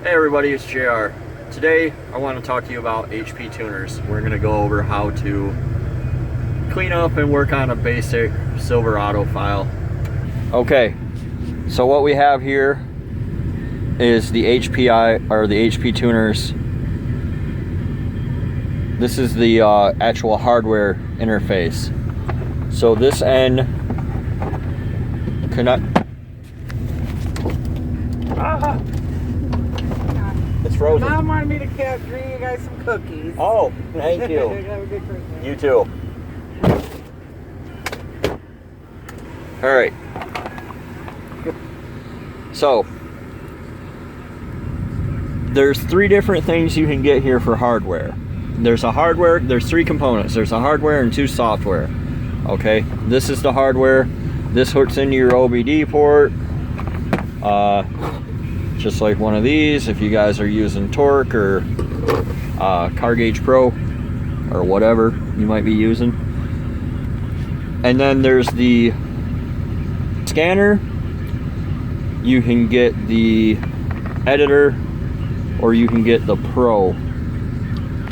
Hey everybody, it's JR. Today I want to talk to you about HP tuners. We're going to go over how to clean up and work on a basic Silverado file. Okay, so what we have here is the HPI or the HP tuners. This is the actual hardware interface. So this end connect. It's frozen. Mom wanted me to bring you guys some cookies. Oh, thank you. Have a good Christmas. You too. All right. So, there's three different things you can get here for hardware. There's three components. There's a hardware and two software. Okay, this is the hardware. This hooks into your OBD port. Just like one of these, if you guys are using Torque or Car Gauge Pro or whatever you might be using. And then there's the scanner. You can get the editor or you can get the Pro.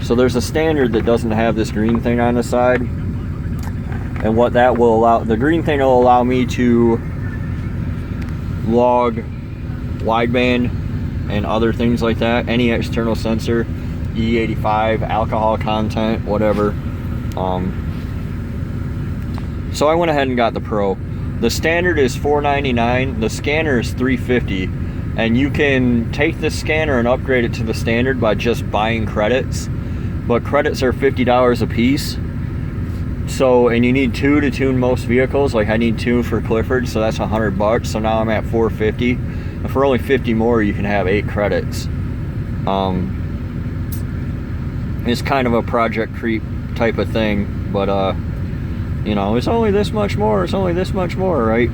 So there's a standard that doesn't have this green thing on the side. And what that will allow, the green thing will allow me to log wideband and other things like that, any external sensor, E85, alcohol content, whatever. So I went ahead and got the Pro. The standard is $499, the scanner is $350, and you can take the scanner and upgrade it to the standard by just buying credits, but credits are $50 a piece. So, and you need 2 to tune most vehicles. Like I need 2 for Clifford, so that's $100. So now I'm at $450. And for only 50 more, you can have 8 credits. It's kind of a project creep type of thing, but you know, it's only this much more. It's only this much more, right?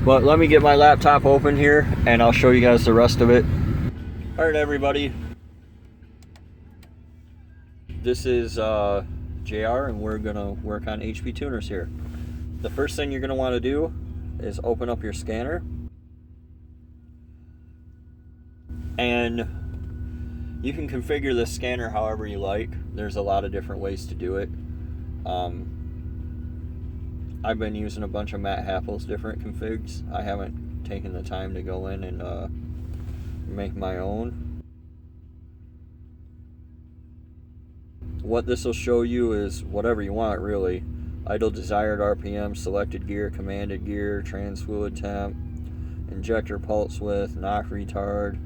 But let me get my laptop open here, and I'll show you guys the rest of it. All right, everybody. This is JR, and we're gonna work on HP tuners here. The first thing you're gonna want to do is open up your scanner, and you can configure this scanner however you like. There's a lot of different ways to do it. I've been using a bunch of Matt Happel's different configs. I haven't taken the time to go in and make my own. What this will show you is whatever you want, really. Idle desired RPM, selected gear, commanded gear, trans fluid temp, injector pulse width, knock retard.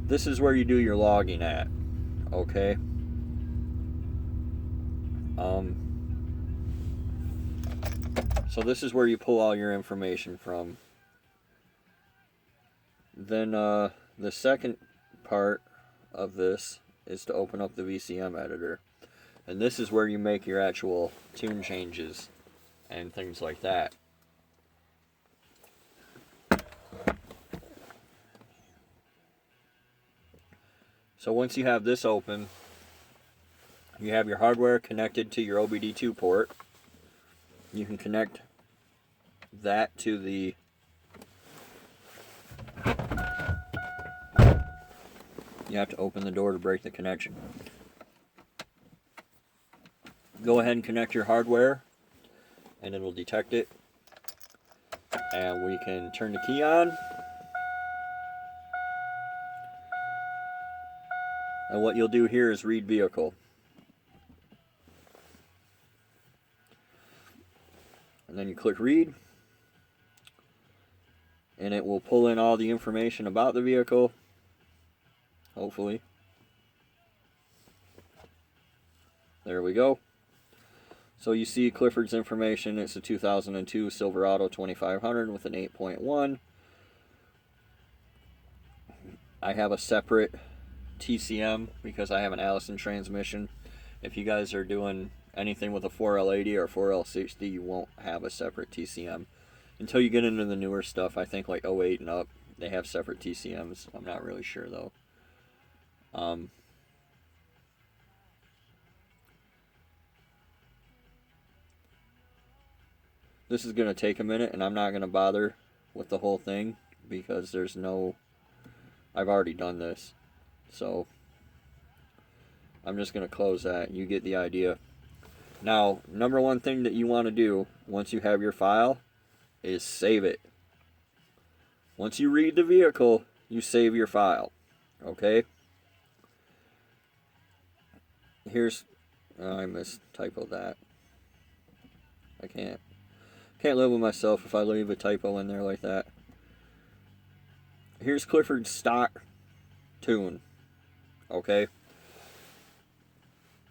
This is where you do your logging at, okay? So this is where you pull all your information from. Then the second part of this is to open up the VCM editor. And this is where you make your actual tune changes and things like that. So once you have this open, you have your hardware connected to your OBD2 port. You can connect that to the you have to open the door to break the connection. Go ahead and connect your hardware and it will detect it, and we can turn the key on, and what you'll do here is read vehicle, and then you click read, and it will pull in all the information about the vehicle, hopefully. There we go. So you see Clifford's information. It's a 2002 Silverado 2500 with an 8.1. I have a separate TCM because I have an Allison transmission. If you guys are doing anything with a 4L80 or 4L60, you won't have a separate TCM. Until you get into the newer stuff, I think like 08 and up, they have separate TCMs. I'm not really sure though. This is going to take a minute, and I'm not going to bother with the whole thing because there's no I've already done this. So I'm just going to close that. You get the idea. Now, number one thing that you want to do once you have your file is save it. Once you read the vehicle, you save your file. Okay? Here's... I mistypoed that. I can't live with myself if I leave a typo in there like that. Here's Clifford's stock tune. Okay?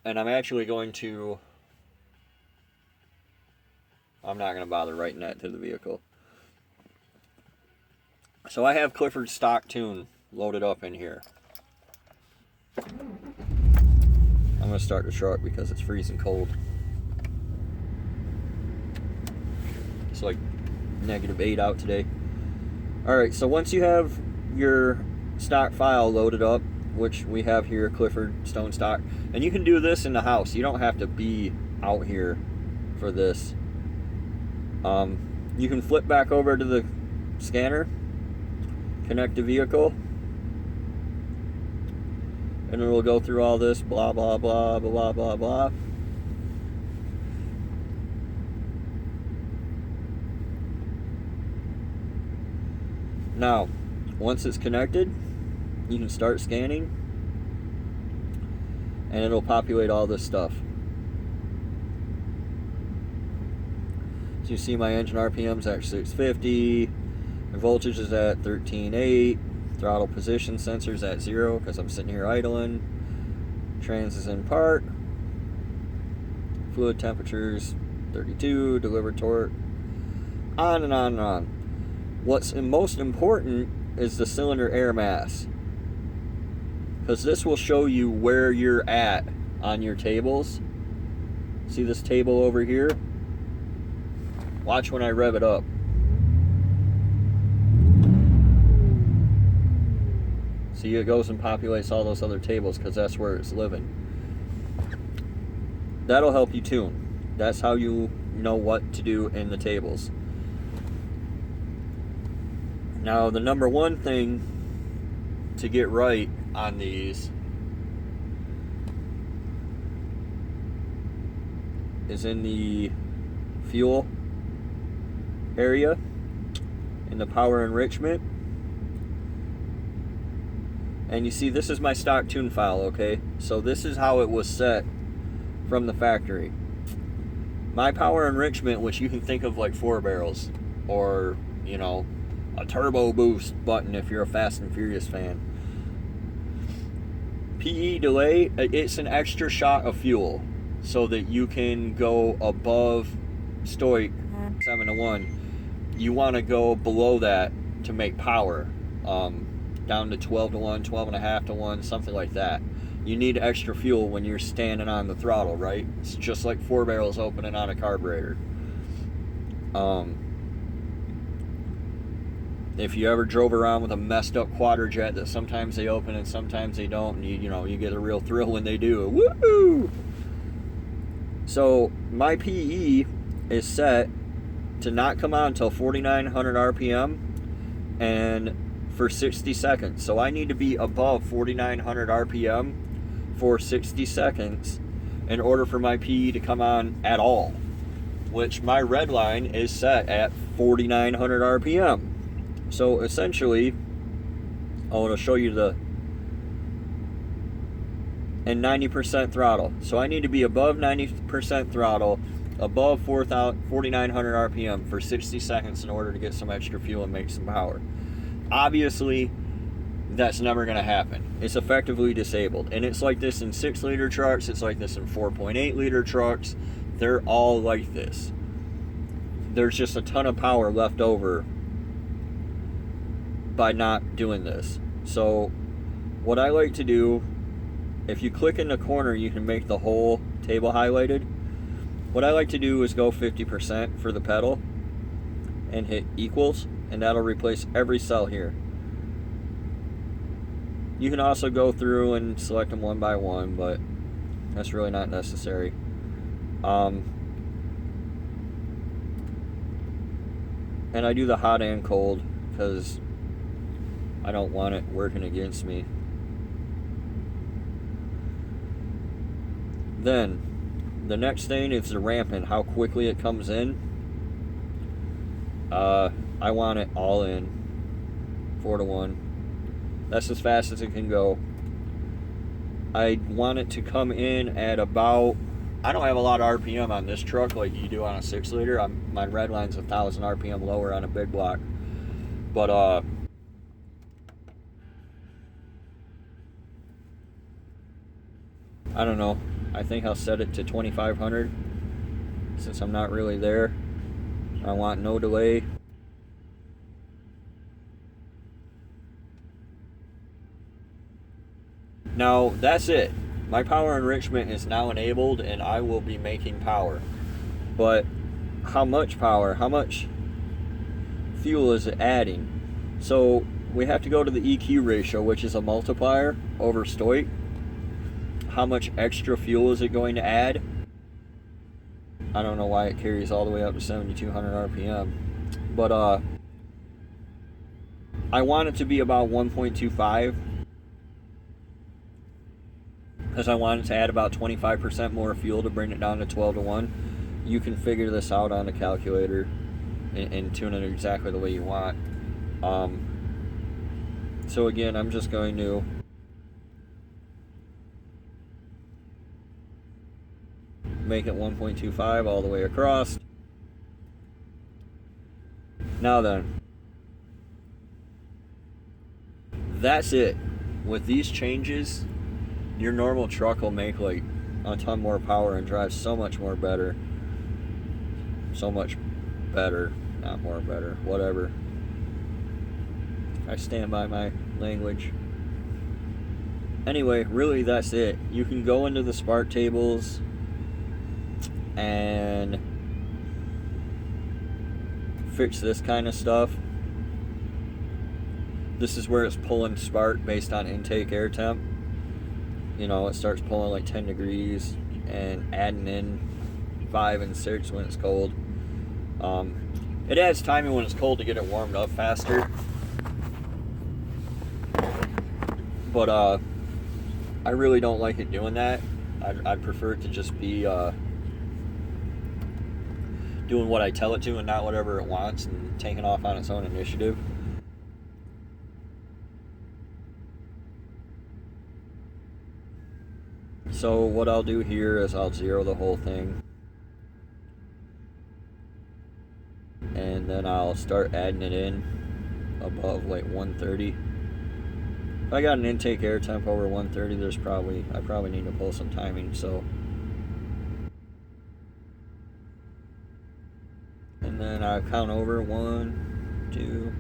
And I'm actually going to... I'm not going to bother writing that to the vehicle. So I have Clifford's stock tune loaded up in here. I'm going to start the truck because it's freezing cold. It's like -8 out today. Alright, so once you have your stock file loaded up, which we have here, Clifford Stone Stock, and you can do this in the house. You don't have to be out here for this. You can flip back over to the scanner, connect the vehicle, and it will go through all this blah blah blah blah blah blah. Now, once it's connected, you can start scanning, and it'll populate all this stuff. So you see my engine RPM's at 650, my voltage is at 13.8, throttle position sensor's at 0 because I'm sitting here idling, trans is in park, fluid temperature's 32, delivered torque, on and on and on. What's most important is the cylinder air mass, because this will show you where you're at on your tables. See this table over here? Watch when I rev it up. See, it goes and populates all those other tables because that's where it's living. That'll help you tune. That's how you know what to do in the tables. Now, the number one thing to get right on these is in the fuel area, in the power enrichment. And you see, this is my stock tune file, okay? So this is how it was set from the factory. My power enrichment, which you can think of like 4 barrels, or, you know, a turbo boost button if you're a Fast and Furious fan. PE delay, it's an extra shot of fuel so that you can go above stoic 7-to-1. You want to go below that to make power, down to 12-to-1, 12.5-to-1, something like that. You need extra fuel when you're standing on the throttle, right? It's just like 4 barrels opening on a carburetor. If you ever drove around with a messed up quadrajet that sometimes they open and sometimes they don't, and you know, you get a real thrill when they do. Woohoo! So my PE is set to not come on until 4,900 RPM and for 60 seconds. So I need to be above 4,900 RPM for 60 seconds in order for my PE to come on at all, which my red line is set at 4,900 RPM. So essentially, I want to show you the, and 90% throttle. So I need to be above 90% throttle, above 4,900 RPM for 60 seconds in order to get some extra fuel and make some power. Obviously, that's never going to happen. It's effectively disabled. And it's like this in 6-liter trucks. It's like this in 4.8-liter trucks. They're all like this. There's just a ton of power left over by not doing this. So what I like to do, if you click in the corner, you can make the whole table highlighted. What I like to do is go 50% for the pedal and hit equals, and that'll replace every cell here. You can also go through and select them one by one, but that's really not necessary. And I do the hot and cold because I don't want it working against me. Then, the next thing is the ramping, how quickly it comes in. I want it all in, 4-to-1. That's as fast as it can go. I want it to come in at about, I don't have a lot of RPM on this truck like you do on a 6-liter. My red line's 1,000 RPM lower on a big block. But, I don't know. I think I'll set it to 2,500 since I'm not really there. I want no delay. Now, that's it. My power enrichment is now enabled and I will be making power. But how much power? How much fuel is it adding? So we have to go to the EQ ratio, which is a multiplier over stoich. How much extra fuel is it going to add? I don't know why it carries all the way up to 7,200 RPM. But I want it to be about 1.25. Because I want it to add about 25% more fuel to bring it down to 12-to-1. You can figure this out on the calculator and tune it exactly the way you want. So again, I'm just going to make it 1.25 all the way across. Now then, that's it. With these changes, your normal truck will make like a ton more power and drive so much more better. So much better, not more better, whatever. I stand by my language. Anyway, really that's it. You can go into the spark tables and fix this kind of stuff. This is where it's pulling spark based on intake air temp. You know, it starts pulling like 10 degrees and adding in 5 and 6 when it's cold. It adds timing when it's cold to get it warmed up faster. But I really don't like it doing that. I'd prefer it to just be doing what I tell it to and not whatever it wants and taking off on its own initiative. So what I'll do here is I'll zero the whole thing. And then I'll start adding it in above like 130. If I got an intake air temp over 130, I probably need to pull some timing, so. And then I count over 1, 2,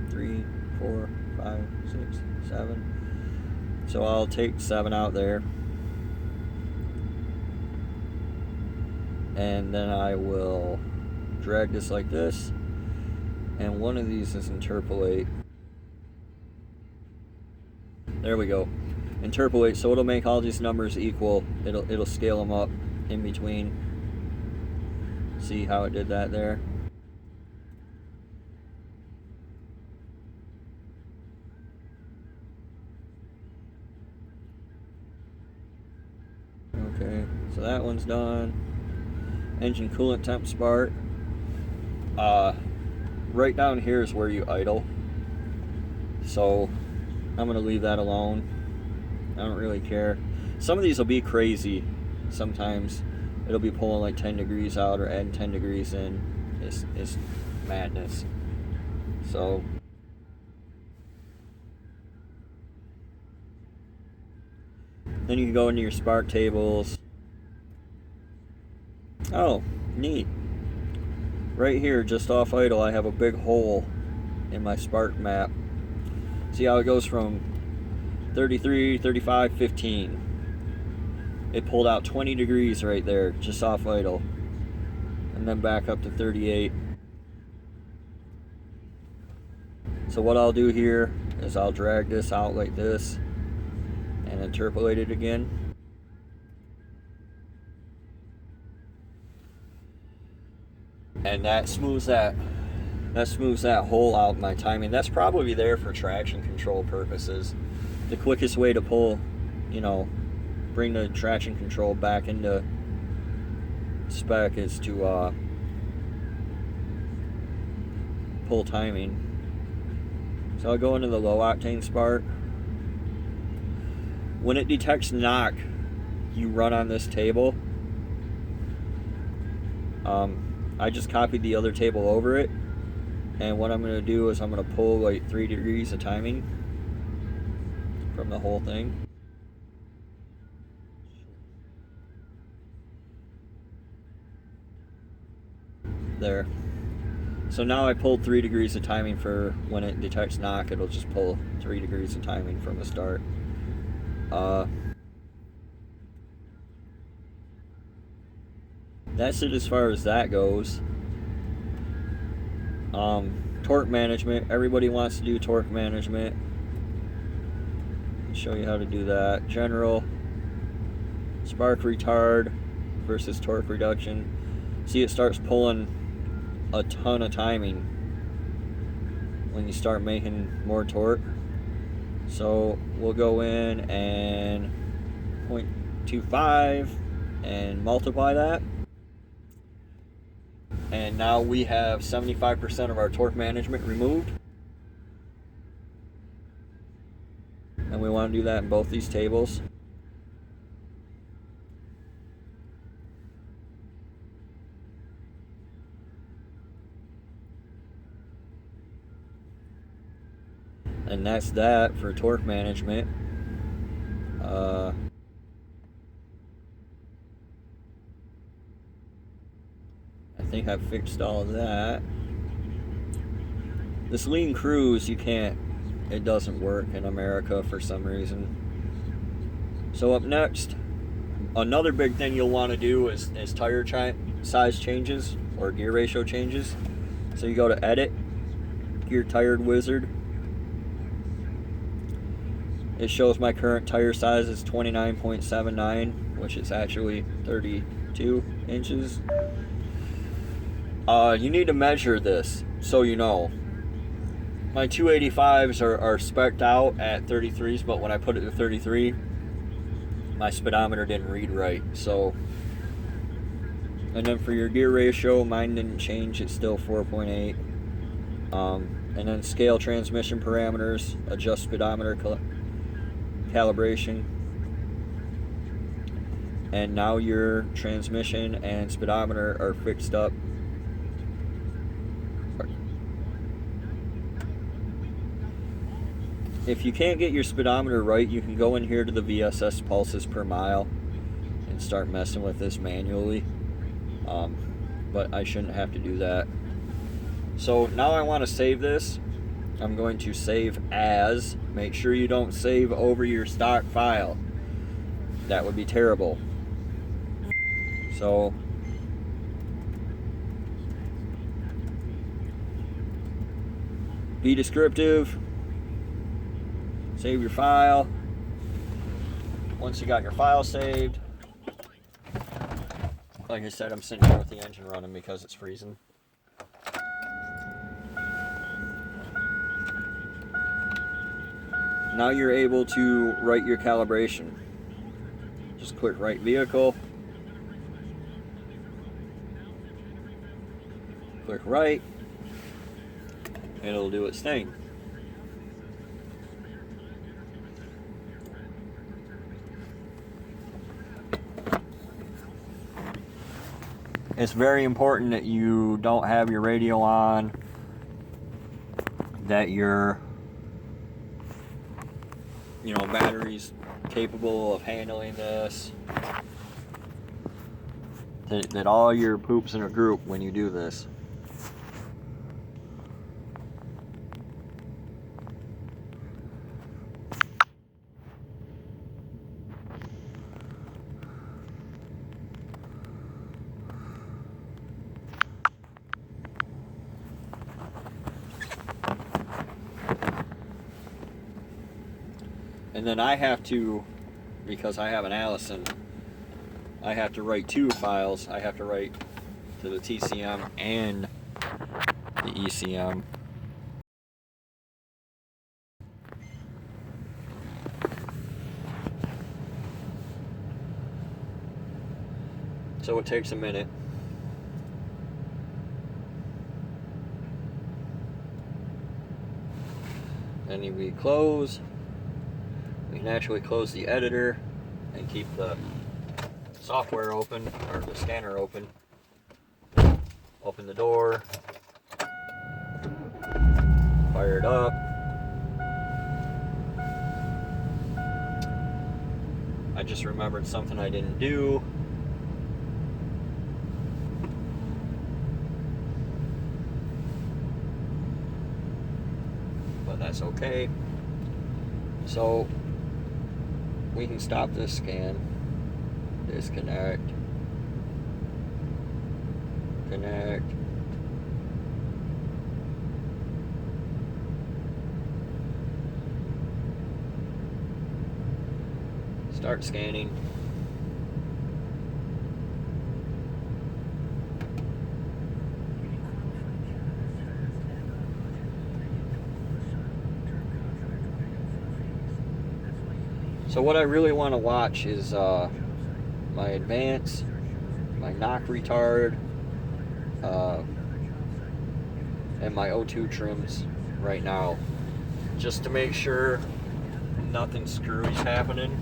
3, 4, 5, 6, 7. So I'll take 7 out there. And then I will drag this like this, and one of these is interpolate. There we go, interpolate, so it'll make all these numbers equal. It'll scale them up in between. See how it did that there? Okay, so that one's done. Engine coolant temp spark. Right down here is where you idle, so I'm gonna leave that alone. I don't really care. Some of these will be crazy. Sometimes it'll be pulling like 10 degrees out or adding 10 degrees in. It's madness. So then you can go into your spark tables. Oh, neat. Right here, just off idle, I have a big hole in my spark map. See how it goes from 33, 35, 15. It pulled out 20 degrees right there, just off idle. And then back up to 38. So what I'll do here is I'll drag this out like this and interpolate it again. And that smooths that That smooths that hole out in my timing. That's probably there for traction control purposes. The quickest way to pull, you know, bring the traction control back into spec is to pull timing. So I'll go into the low octane spark. When it detects knock, you run on this table. I just copied the other table over it, and what I'm going to do is I'm going to pull like 3 degrees of timing from the whole thing. There. So now I pulled 3 degrees of timing for when it detects knock. It'll just pull 3 degrees of timing from the start. That's it as far as that goes. Torque management. Everybody wants to do torque management. I'll show you how to do that. General. Spark retard versus torque reduction. See, it starts pulling a ton of timing when you start making more torque. So we'll go in and 0.25 and multiply that. And now we have 75% of our torque management removed. And we want to do that in both these tables. And that's that for torque management. I think I've fixed all of that. This lean cruise, you can't, it doesn't work in America for some reason. So up next, another big thing you'll want to do is tire size changes or gear ratio changes. So you go to Edit, Gear Tired Wizard. It shows my current tire size is 29.79, which is actually 32 inches. You need to measure this so you know. My 285s are spec'd out at 33s, but when I put it to 33, my speedometer didn't read right. So, and then for your gear ratio, mine didn't change, it's still 4.8. And then scale transmission parameters, adjust speedometer calibration. And now your transmission and speedometer are fixed up. If you can't get your speedometer right, you can go in here to the VSS pulses per mile and start messing with this manually. But I shouldn't have to do that. So now I want to save this. I'm going to save as. Make sure you don't save over your stock file. That would be terrible. So be descriptive. Save your file. Once you got your file saved, like I said, I'm sitting here with the engine running because it's freezing. Now you're able to write your calibration. Just click Write Vehicle. Click Write. It'll do its thing. It's very important that you don't have your radio on, that your battery's capable of handling this, that all your poop's in a group when you do this. And then I have to, because I have an Allison, I have to write two files. I have to write to the TCM and the ECM. So it takes a minute. Then we close. We naturally close the editor and keep the software open, or the scanner open. Open the door. Fire it up. I just remembered something I didn't do. But that's okay. So we can stop this scan. Disconnect. Connect. Start scanning. So what I really want to watch is my advance, my knock retard, and my O2 trims right now, just to make sure nothing screwy's happening.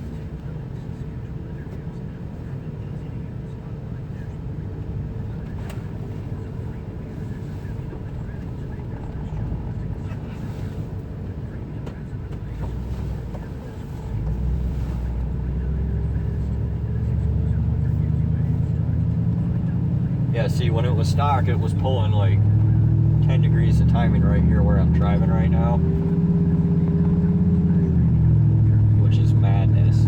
Yeah, see, when it was stock, it was pulling like 10 degrees of timing right here where I'm driving right now, which is madness.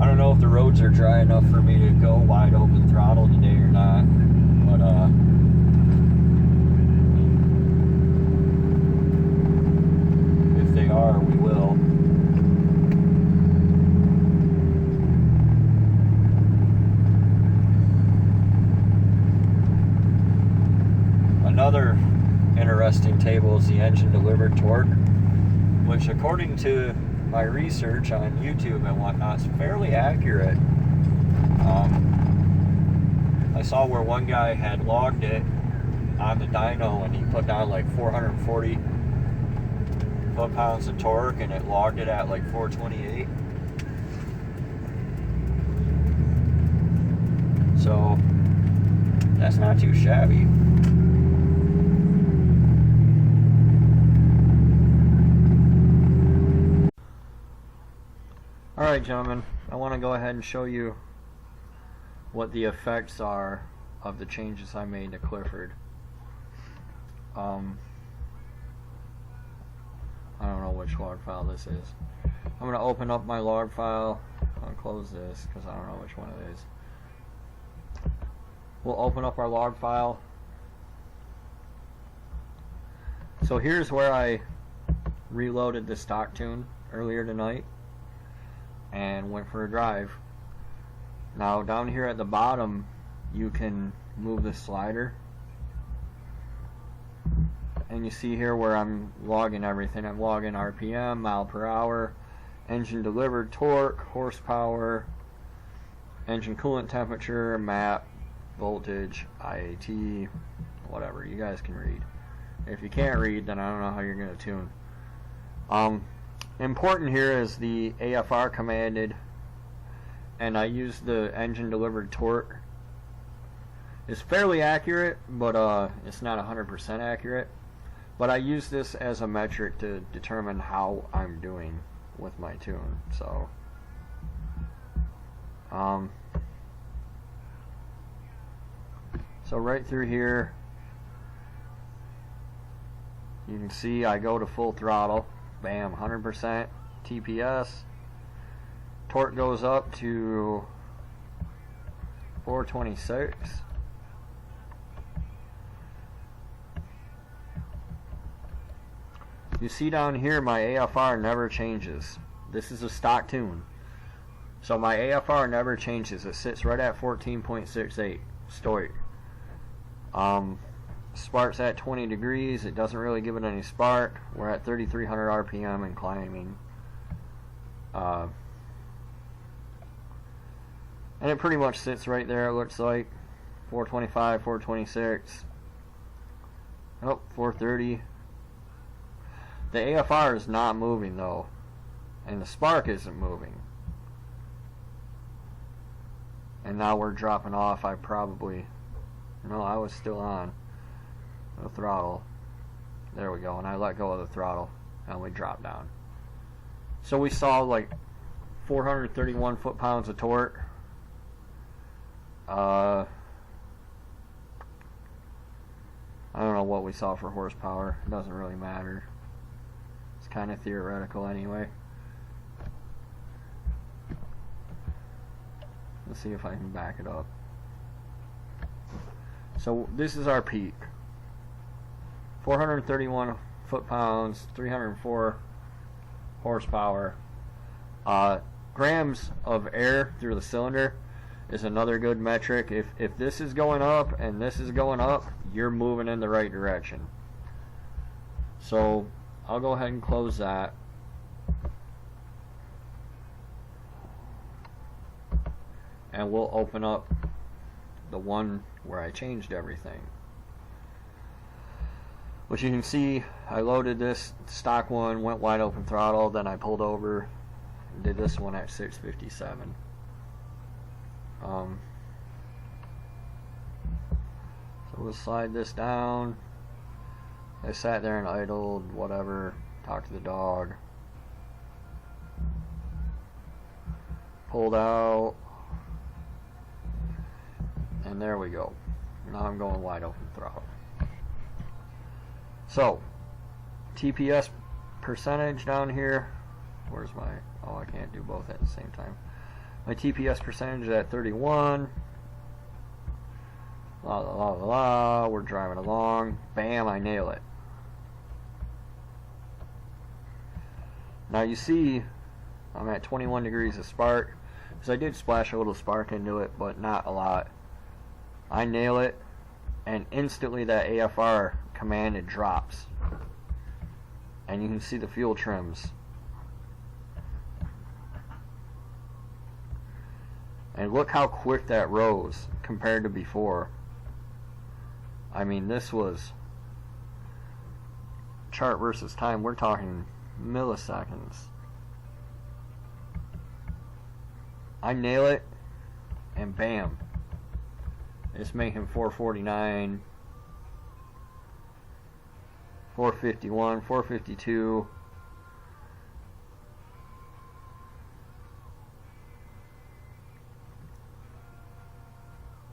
I don't know if the roads are dry enough for me to go wide open throttle today or not, but if they are, we will. Another interesting table is the engine delivered torque, which according to my research on YouTube and whatnot is fairly accurate. I saw where one guy had logged it on the dyno and he put down like 440 foot-pounds of torque and it logged it at like 428. So that's not too shabby. Alright, gentlemen, I want to go ahead and show you what the effects are of the changes I made to Clifford. I don't know which log file this is. I'm going to open up my log file. I'll close this because I don't know which one it is. We'll open up our log file. So here's where I reloaded the stock tune earlier tonight and went for a drive. Now down here at the bottom you can move the slider and you see here where I'm logging everything. I'm logging RPM, mile per hour, engine delivered torque, horsepower, engine coolant temperature, map, voltage, IAT, whatever. You guys can read. If you can't read, then I don't know how you're going to tune. Important here is the AFR commanded, and I use the engine delivered torque. It's fairly accurate, but it's not 100% accurate. But I use this as a metric to determine how I'm doing with my tune. So, so right through here, you can see I go to full throttle. Bam, 100% TPS. Torque goes up to 426. You see down here my AFR never changes. This is a stock tune. So my AFR never changes. It sits right at 14.68 stoic. Spark's at 20 degrees. It doesn't really give it any spark. We're at 3,300 RPM and climbing. And it pretty much sits right there, it looks like. 425, 426. Oh, 430. The AFR is not moving though. And the spark isn't moving. And now we're dropping off. I was still on the throttle. There we go. And I let go of the throttle and we dropped down. So we saw like 431 foot-pounds of torque. I don't know what we saw for horsepower. It doesn't really matter. It's kind of theoretical anyway. Let's see if I can back it up. So this is our peak. 431 foot-pounds, 304 horsepower. Grams of air through the cylinder is another good metric. If this is going up and this is going up, you're moving in the right direction. So I'll go ahead and close that. And we'll open up the one where I changed everything. Which you can see, I loaded this stock one, went wide open throttle, then I pulled over and did this one at 657. So we'll slide this down. I sat there and idled, whatever, talked to the dog. Pulled out. And there we go. Now I'm going wide open throttle. So, TPS percentage down here. Where's my... Oh, I can't do both at the same time. My TPS percentage is at 31. La la la la la. We're driving along. Bam, I nail it. Now you see, I'm at 21 degrees of spark. Because I did splash a little spark into it, but not a lot. I nail it, and instantly that AFR command drops. And you can see the fuel trims. And look how quick that rose compared to before. I mean, this was chart versus time. We're talking milliseconds. I nail it, and bam. It's making 449, 451, 452.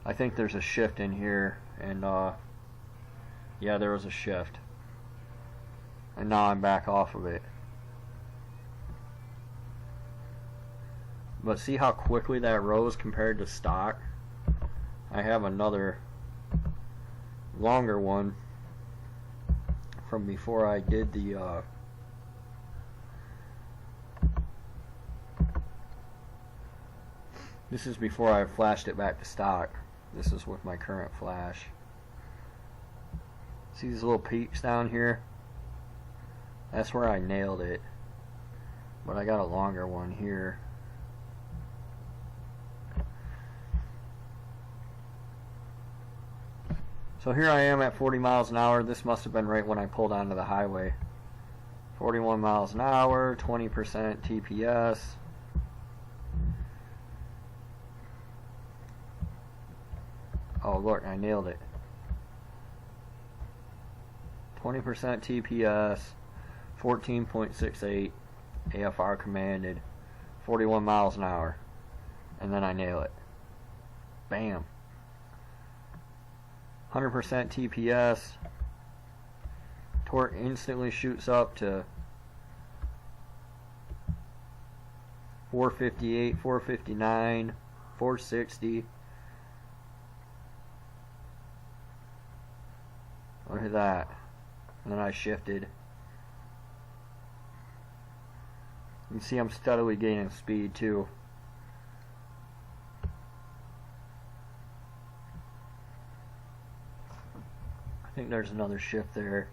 I think there's a shift in here, and yeah, there was a shift. And now I'm back off of it. But see how quickly that rose compared to stock? I have another longer one from before I did the this is before I flashed it back to stock. This is with my current flash. See these little peaks down here? That's where I nailed it. But I got a longer one here. So here I am at 40 miles an hour. This must have been right when I pulled onto the highway. 41 miles an hour, 20% TPS. Oh look, I nailed it. 20% TPS, 14.68 AFR commanded, 41 miles an hour. And then I nail it. Bam. 100% TPS. Torque instantly shoots up to 458, 459, 460. Look at that. And then I shifted. You can see I'm steadily gaining speed too. think there's another shift there.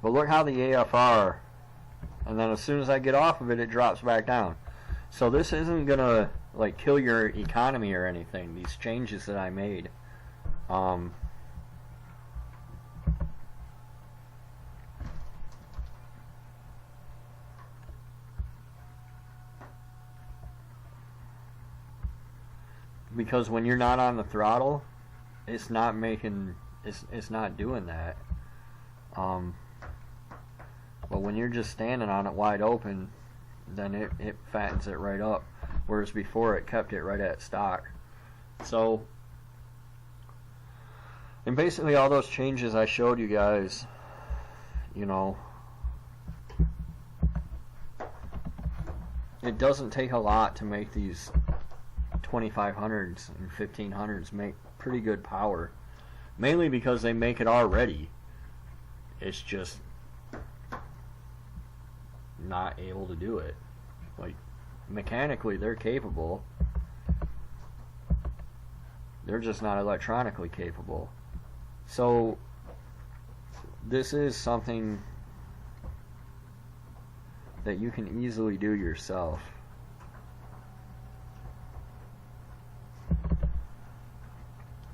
But look how the AFR, and then as soon as I get off of it, it drops back down. So this isn't gonna like kill your economy or anything, these changes that I made. Because when you're not on the throttle, it's not making, it's not doing that. But when you're just standing on it wide open, then it fattens it right up, whereas before it kept it right at stock. So, and basically all those changes I showed you guys, you know, it doesn't take a lot to make these 2500s and 1500s make pretty good power, mainly because they make it already. It's just not able to do it. Like, mechanically they're capable, they're just not electronically capable. So this is something that you can easily do yourself.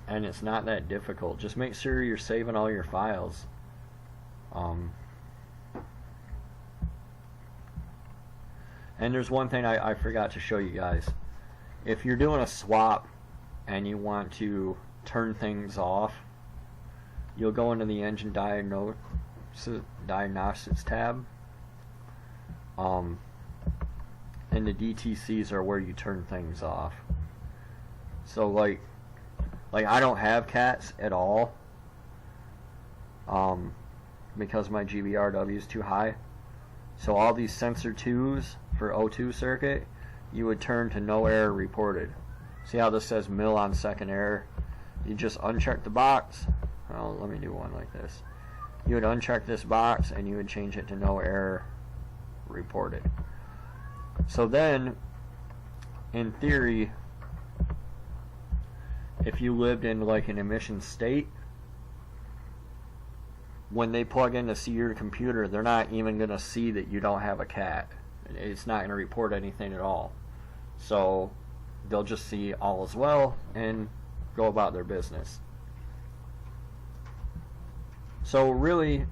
And it's not that difficult. Just make sure you're saving all your files. And there's one thing I forgot to show you guys. If you're doing a swap and you want to turn things off, you'll go into the engine diagnostics tab. And the DTCs are where you turn things off. So like I don't have cats at all, because my GBRW is too high. So all these sensor 2s for O2 circuit, you would turn to no error reported. See how this says mil on second error? You just uncheck the box. Well, let me do one like this. You would uncheck this box and you would change it to no error reported. So then, in theory, if you lived in like an emission state, when they plug in to see your computer, they're not even going to see that you don't have a cat. It's not going to report anything at all. So they'll just see all is well and go about their business. So really,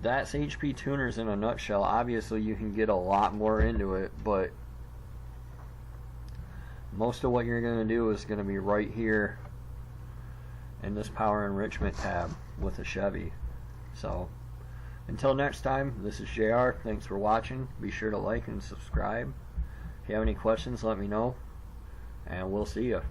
that's HP tuners in a nutshell. Obviously you can get a lot more into it, but most of what you're going to do is going to be right here in this Power Enrichment tab with a Chevy. So until next time, this is JR. Thanks for watching. Be sure to like and subscribe. If you have any questions, let me know, and we'll see you.